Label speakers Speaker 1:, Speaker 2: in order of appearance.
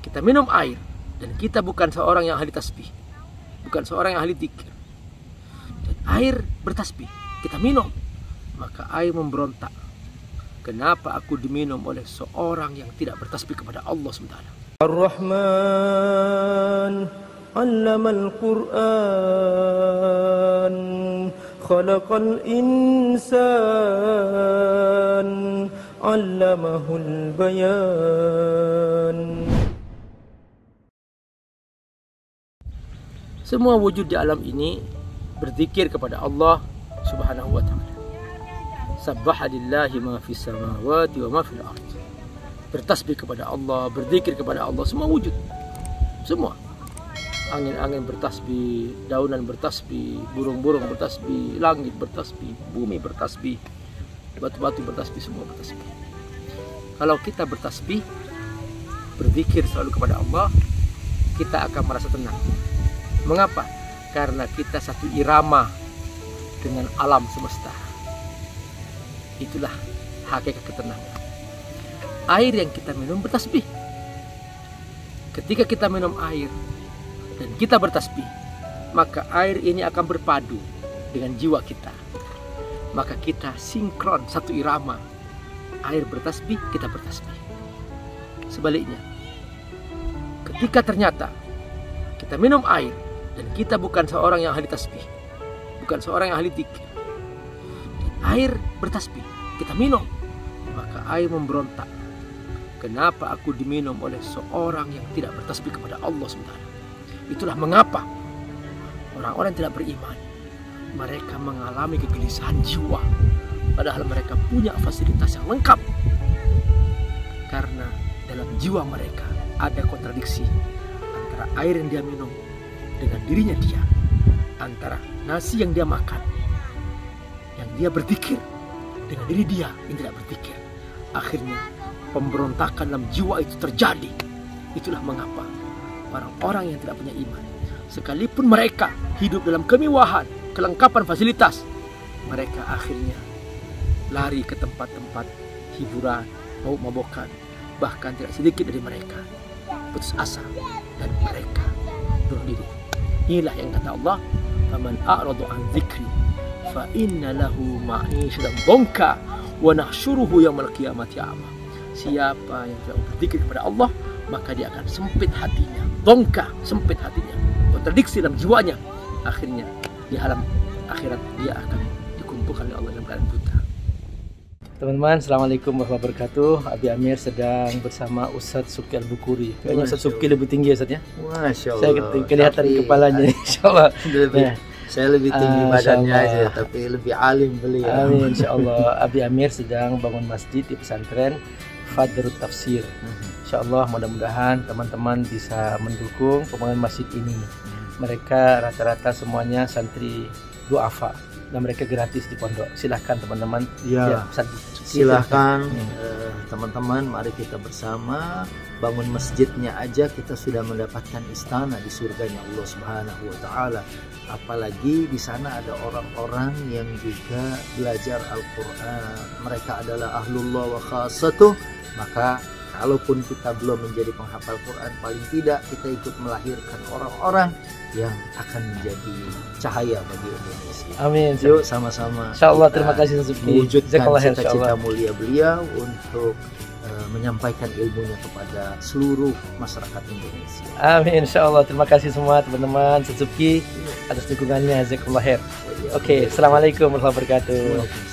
Speaker 1: kita minum air dan kita bukan seorang yang ahli tasbih, bukan seorang yang ahli dzikir, dan air bertasbih, kita minum, maka air memberontak. Kenapa aku diminum oleh seorang yang tidak bertasbih kepada Allah SWT?
Speaker 2: Ar-Rahman 'allamal Qur'an, khalaqal insan, 'allamahul bayan.
Speaker 1: Semua wujud di alam ini berzikir kepada Allah Subhanahu wa ta'ala. Sabbaha lillahi ma fis samawati wa ma fil ardh. Bertasbih kepada Allah, berzikir kepada Allah, semua wujud. Semua. Angin-angin bertasbih, daunan bertasbih, burung-burung bertasbih, langit bertasbih, bumi bertasbih, batu-batu bertasbih, semua bertasbih. Kalau kita bertasbih, berzikir selalu kepada Allah, kita akan merasa tenang. Mengapa? Karena kita satu irama dengan alam semesta. Itulah hakikat ketenangan. Air yang kita minum bertasbih. Ketika kita minum air dan kita bertasbih, maka air ini akan berpadu dengan jiwa kita. Maka kita sinkron, satu irama. Air bertasbih, kita bertasbih. Sebaliknya, ketika ternyata kita minum air dan kita bukan seorang yang ahli tasbih, bukan seorang yang ahli dzikir, air bertasbih, kita minum, maka air memberontak. Kenapa aku diminum oleh seorang yang tidak bertasbih kepada Allah SWT? Itulah mengapa orang-orang yang tidak beriman, mereka mengalami kegelisahan jiwa, padahal mereka punya fasilitas yang lengkap. Karena dalam jiwa mereka ada kontradiksi antara air yang dia minum dengan dirinya dia, antara nasi yang dia makan, yang dia berzikir, dengan diri dia yang tidak berzikir. Akhirnya pemberontakan dalam jiwa itu terjadi. Itulah mengapa orang-orang yang tidak punya iman, sekalipun mereka hidup dalam kemewahan, kelengkapan fasilitas, mereka akhirnya lari ke tempat-tempat hiburan, mabuk-mabukan. Bahkan tidak sedikit dari mereka putus asa dan mereka bunuh diri. Inilah yang kata Allah, "Faman a'rada 'an dzikri fa inna lahu ma'isyatan dhanka wa nahsyuruhu yaumal qiyamati a'ma." Siapa yang tidak berzikir kepada Allah, maka dia akan sempit hatinya. Dhanka, sempit hatinya, kontradiksi dalam jiwanya. Akhirnya di alam akhirat dia akan dikumpulkan oleh Allah dalam keadaan buta. Teman-teman, assalamualaikum warahmatullahi wabarakatuh. Abi Amir sedang bersama Ustadz Subki Al-Bukuri. Kayaknya Ustadz Subki lebih tinggi Ustadz ya.
Speaker 3: Masya Allah.
Speaker 1: Saya kelihatan kepalanya, insya Allah.
Speaker 3: Saya lebih tinggi badannya aja, tapi lebih alim beliau.
Speaker 1: Amin, insya Allah. Abi Amir sedang bangun masjid di pesantren Fadrut Tafsir. Insya Allah mudah-mudahan teman-teman bisa mendukung pembangunan masjid ini. Mereka rata-rata semuanya santri duafa dan mereka gratis di pondok. Silahkan teman-teman.
Speaker 3: Ya, silahkan teman-teman, mari kita bersama bangun masjidnya aja kita sudah mendapatkan istana di surganya Allah Subhanahu wa taala. Apalagi di sana ada orang-orang yang juga belajar Al-Qur'an. Mereka adalah ahlullah wa khassatuh. Maka kalaupun kita belum menjadi penghafal Quran, paling tidak kita ikut melahirkan orang-orang yang akan menjadi cahaya bagi Indonesia.
Speaker 1: Amin.
Speaker 3: Yuk sama-sama.
Speaker 1: Insyaallah, terima kasih Ustaz Subki.
Speaker 3: Wujudkan cita-cita mulia beliau untuk menyampaikan ilmunya kepada seluruh masyarakat Indonesia.
Speaker 1: Amin, insyaallah. Terima kasih semua teman-teman Ustaz Subki atas dukungannya. Jazakallahu khair. Oke, assalamualaikum warahmatullahi wabarakatuh.